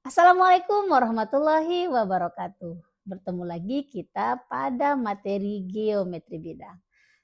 Assalamualaikum warahmatullahi wabarakatuh. Bertemu lagi kita pada materi geometri bidang.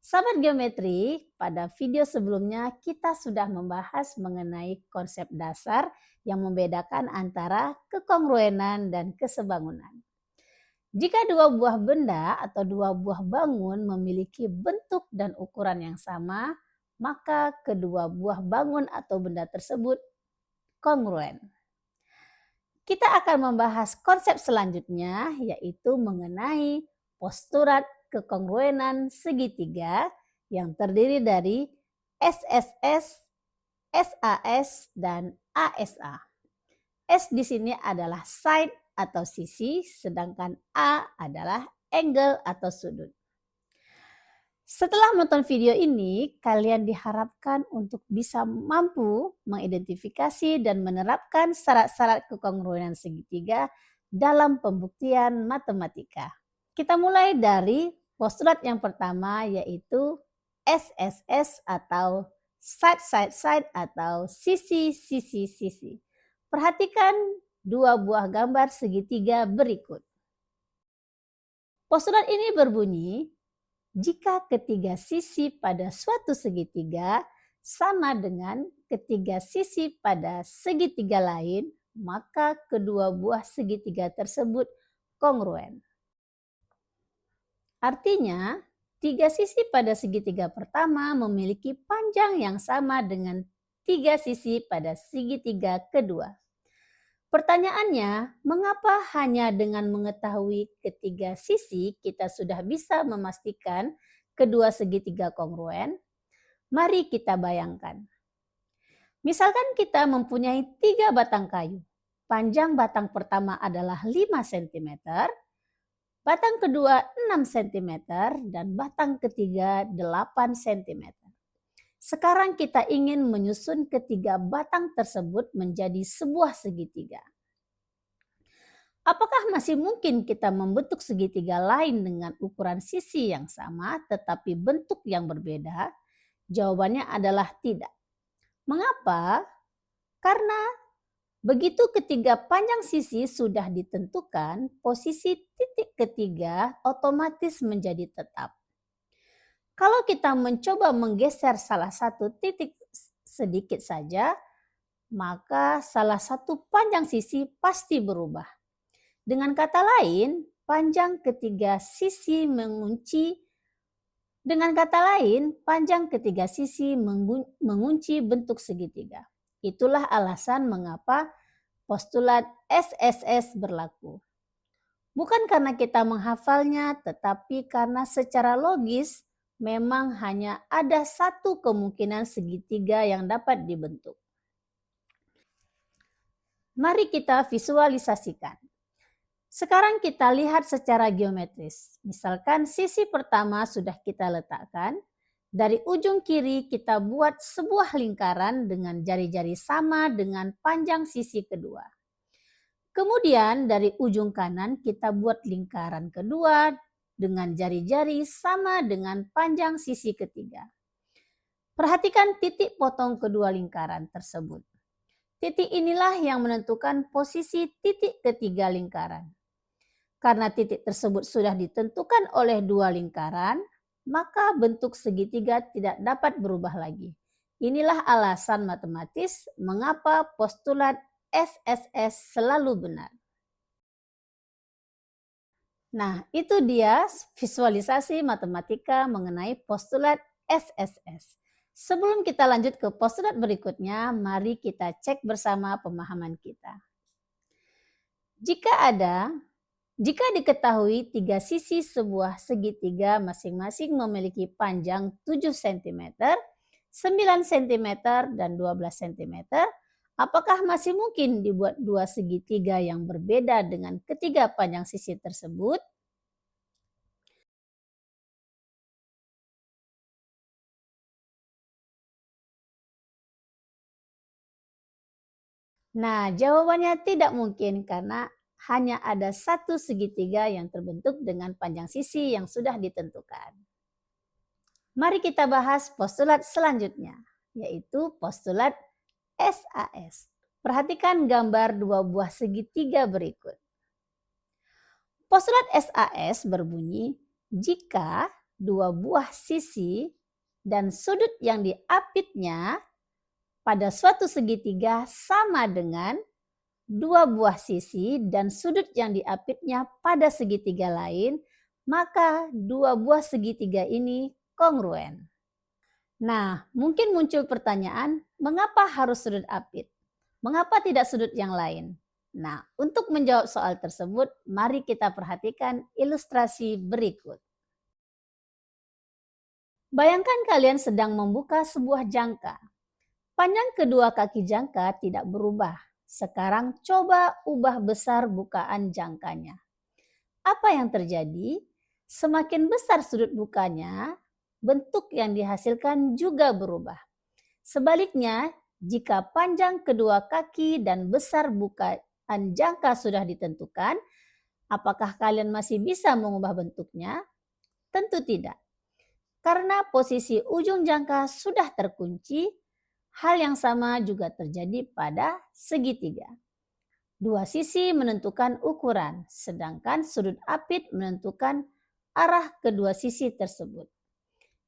Sahabat geometri, pada video sebelumnya kita sudah membahas mengenai konsep dasar yang membedakan antara kekongruenan dan kesebangunan. Jika dua buah benda atau dua buah bangun memiliki bentuk dan ukuran yang sama, maka kedua buah bangun atau benda tersebut kongruen. Kita akan membahas konsep selanjutnya, yaitu mengenai postulat kekongruenan segitiga yang terdiri dari SSS, SAS, dan ASA. S di sini adalah side atau sisi, sedangkan A adalah angle atau sudut. Setelah menonton video ini, kalian diharapkan untuk bisa mampu mengidentifikasi dan menerapkan syarat-syarat kekongruenan segitiga dalam pembuktian matematika. Kita mulai dari postulat yang pertama, yaitu SSS atau side-side-side atau sisi-sisi-sisi. Perhatikan dua buah gambar segitiga berikut. Postulat ini berbunyi, jika ketiga sisi pada suatu segitiga sama dengan ketiga sisi pada segitiga lain, maka kedua buah segitiga tersebut kongruen. Artinya, tiga sisi pada segitiga pertama memiliki panjang yang sama dengan tiga sisi pada segitiga kedua. Pertanyaannya, mengapa hanya dengan mengetahui ketiga sisi kita sudah bisa memastikan kedua segitiga kongruen? Mari kita bayangkan. Misalkan kita mempunyai 3 batang kayu. Panjang batang pertama adalah 5 cm, batang kedua 6 cm, dan batang ketiga 8 cm. Sekarang kita ingin menyusun ketiga batang tersebut menjadi sebuah segitiga. Apakah masih mungkin kita membentuk segitiga lain dengan ukuran sisi yang sama tetapi bentuk yang berbeda? Jawabannya adalah tidak. Mengapa? Karena begitu ketiga panjang sisi sudah ditentukan, posisi titik ketiga otomatis menjadi tetap. Kalau kita mencoba menggeser salah satu titik sedikit saja, maka salah satu panjang sisi pasti berubah. Dengan kata lain, panjang ketiga sisi mengunci bentuk segitiga. Itulah alasan mengapa postulat SSS berlaku. Bukan karena kita menghafalnya, tetapi karena secara logis memang hanya ada satu kemungkinan segitiga yang dapat dibentuk. Mari kita visualisasikan. Sekarang kita lihat secara geometris. Misalkan sisi pertama sudah kita letakkan, dari ujung kiri kita buat sebuah lingkaran dengan jari-jari sama dengan panjang sisi kedua. Kemudian dari ujung kanan kita buat lingkaran kedua dengan jari-jari sama dengan panjang sisi ketiga. Perhatikan titik potong kedua lingkaran tersebut. Titik inilah yang menentukan posisi titik ketiga lingkaran. Karena titik tersebut sudah ditentukan oleh dua lingkaran, maka bentuk segitiga tidak dapat berubah lagi. Inilah alasan matematis mengapa postulat SSS selalu benar. Nah, itu dia visualisasi matematika mengenai postulat SSS. Sebelum kita lanjut ke postulat berikutnya, mari kita cek bersama pemahaman kita. Jika diketahui tiga sisi sebuah segitiga masing-masing memiliki panjang 7 cm, 9 cm, dan 12 cm, apakah masih mungkin dibuat dua segitiga yang berbeda dengan ketiga panjang sisi tersebut? Nah, jawabannya tidak mungkin karena hanya ada satu segitiga yang terbentuk dengan panjang sisi yang sudah ditentukan. Mari kita bahas postulat selanjutnya, yaitu postulat SAS. Perhatikan gambar dua buah segitiga berikut. Postulat SAS berbunyi, jika dua buah sisi dan sudut yang diapitnya pada suatu segitiga sama dengan dua buah sisi dan sudut yang diapitnya pada segitiga lain, maka dua buah segitiga ini kongruen. Nah, mungkin muncul pertanyaan, mengapa harus sudut apit? Mengapa tidak sudut yang lain? Nah, untuk menjawab soal tersebut, mari kita perhatikan ilustrasi berikut. Bayangkan kalian sedang membuka sebuah jangka. Panjang kedua kaki jangka tidak berubah. Sekarang coba ubah besar bukaan jangkanya. Apa yang terjadi? Semakin besar sudut bukanya, bentuk yang dihasilkan juga berubah. Sebaliknya, jika panjang kedua kaki dan besar bukaan jangka sudah ditentukan, apakah kalian masih bisa mengubah bentuknya? Tentu tidak. Karena posisi ujung jangka sudah terkunci, hal yang sama juga terjadi pada segitiga. Dua sisi menentukan ukuran, sedangkan sudut apit menentukan arah kedua sisi tersebut.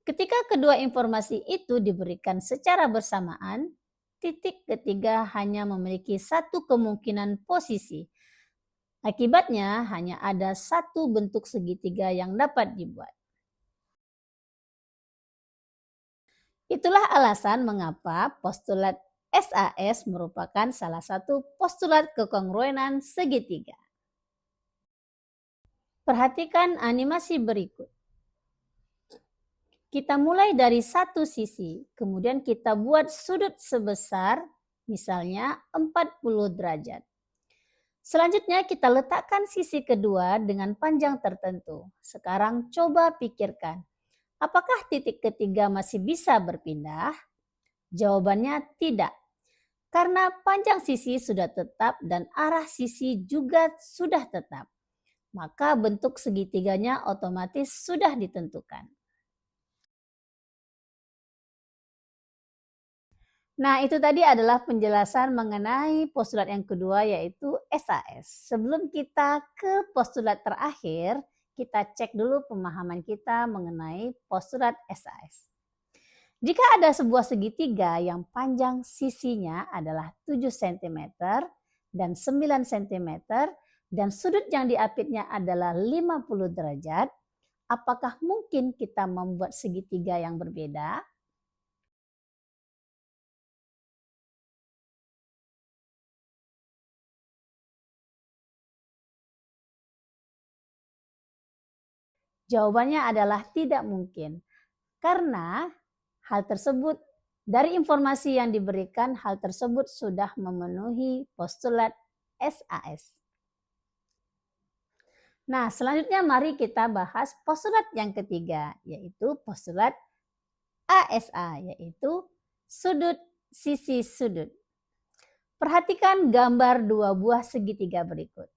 Ketika kedua informasi itu diberikan secara bersamaan, titik ketiga hanya memiliki satu kemungkinan posisi. Akibatnya hanya ada satu bentuk segitiga yang dapat dibuat. Itulah alasan mengapa postulat SAS merupakan salah satu postulat kekongruenan segitiga. Perhatikan animasi berikut. Kita mulai dari satu sisi, kemudian kita buat sudut sebesar misalnya 40 derajat. Selanjutnya kita letakkan sisi kedua dengan panjang tertentu. Sekarang coba pikirkan, apakah titik ketiga masih bisa berpindah? Jawabannya tidak. Karena panjang sisi sudah tetap dan arah sisi juga sudah tetap. Maka bentuk segitiganya otomatis sudah ditentukan. Nah, itu tadi adalah penjelasan mengenai postulat yang kedua yaitu SAS. Sebelum kita ke postulat terakhir, kita cek dulu pemahaman kita mengenai postulat SAS. Jika ada sebuah segitiga yang panjang sisinya adalah 7 cm dan 9 cm dan sudut yang diapitnya adalah 50 derajat, apakah mungkin kita membuat segitiga yang berbeda? Jawabannya adalah tidak mungkin. Karena hal tersebut dari informasi yang diberikan, hal tersebut sudah memenuhi postulat SAS. Nah, selanjutnya mari kita bahas postulat yang ketiga, yaitu postulat ASA, yaitu sudut sisi sudut. Perhatikan gambar dua buah segitiga berikut.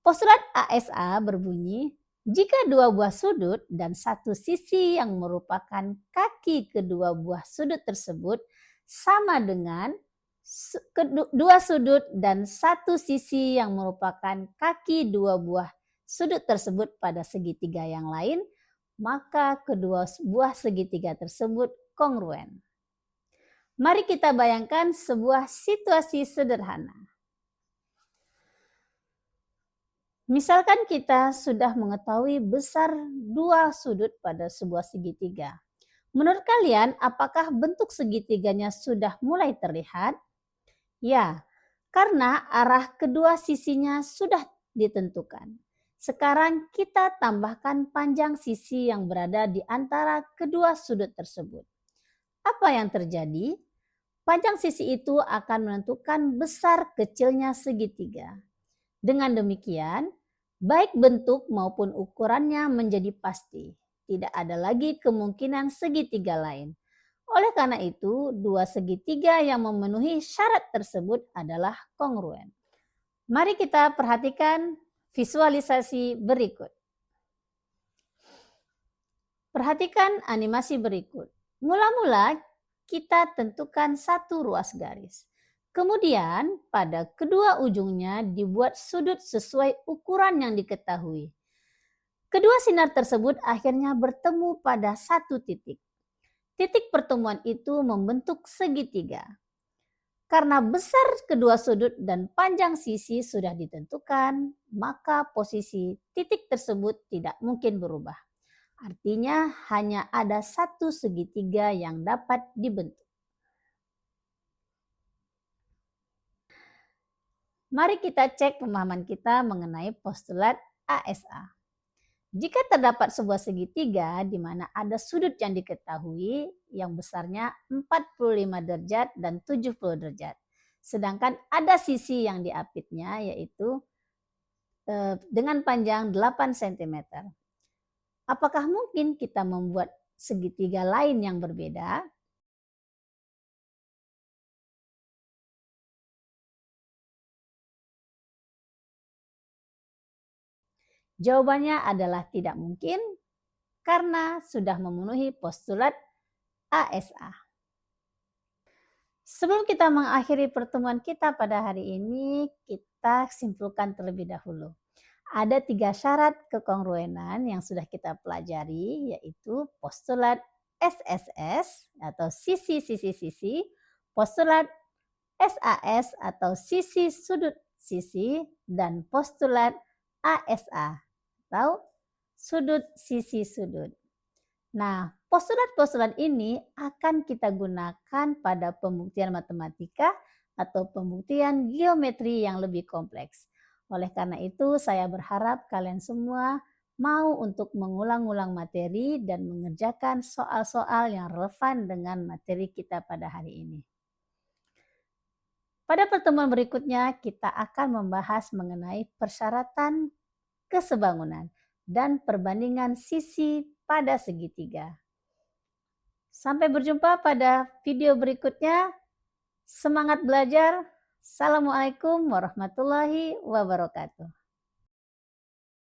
Postulat ASA berbunyi, jika dua buah sudut dan satu sisi yang merupakan kaki kedua buah sudut tersebut sama dengan dua sudut dan satu sisi yang merupakan kaki dua buah sudut tersebut pada segitiga yang lain, maka kedua buah segitiga tersebut kongruen. Mari kita bayangkan sebuah situasi sederhana. Misalkan kita sudah mengetahui besar dua sudut pada sebuah segitiga. Menurut kalian, apakah bentuk segitiganya sudah mulai terlihat? Ya, karena arah kedua sisinya sudah ditentukan. Sekarang kita tambahkan panjang sisi yang berada di antara kedua sudut tersebut. Apa yang terjadi? Panjang sisi itu akan menentukan besar kecilnya segitiga. Dengan demikian, baik bentuk maupun ukurannya menjadi pasti. Tidak ada lagi kemungkinan segitiga lain. Oleh karena itu, dua segitiga yang memenuhi syarat tersebut adalah kongruen. Mari kita perhatikan visualisasi berikut. Perhatikan animasi berikut. Mula-mula kita tentukan satu ruas garis. Kemudian pada kedua ujungnya dibuat sudut sesuai ukuran yang diketahui. Kedua sinar tersebut akhirnya bertemu pada satu titik. Titik pertemuan itu membentuk segitiga. Karena besar kedua sudut dan panjang sisi sudah ditentukan, maka posisi titik tersebut tidak mungkin berubah. Artinya hanya ada satu segitiga yang dapat dibentuk. Mari kita cek pemahaman kita mengenai postulat ASA. Jika terdapat sebuah segitiga di mana ada sudut yang diketahui yang besarnya 45 derajat dan 70 derajat. Sedangkan ada sisi yang diapitnya yaitu dengan panjang 8 cm. Apakah mungkin kita membuat segitiga lain yang berbeda? Jawabannya adalah tidak mungkin karena sudah memenuhi postulat ASA. Sebelum kita mengakhiri pertemuan kita pada hari ini, kita simpulkan terlebih dahulu. Ada 3 syarat kekongruenan yang sudah kita pelajari, yaitu postulat SSS atau sisi-sisi-sisi, postulat SAS atau sisi sudut sisi, dan postulat ASA atau sudut sisi sudut. Nah, postulat-postulat ini akan kita gunakan pada pembuktian matematika atau pembuktian geometri yang lebih kompleks. Oleh karena itu, saya berharap kalian semua mau untuk mengulang-ulang materi dan mengerjakan soal-soal yang relevan dengan materi kita pada hari ini. Pada pertemuan berikutnya, kita akan membahas mengenai persyaratan kesebangunan dan perbandingan sisi pada segitiga. Sampai berjumpa pada video berikutnya. Semangat belajar. Assalamualaikum warahmatullahi wabarakatuh.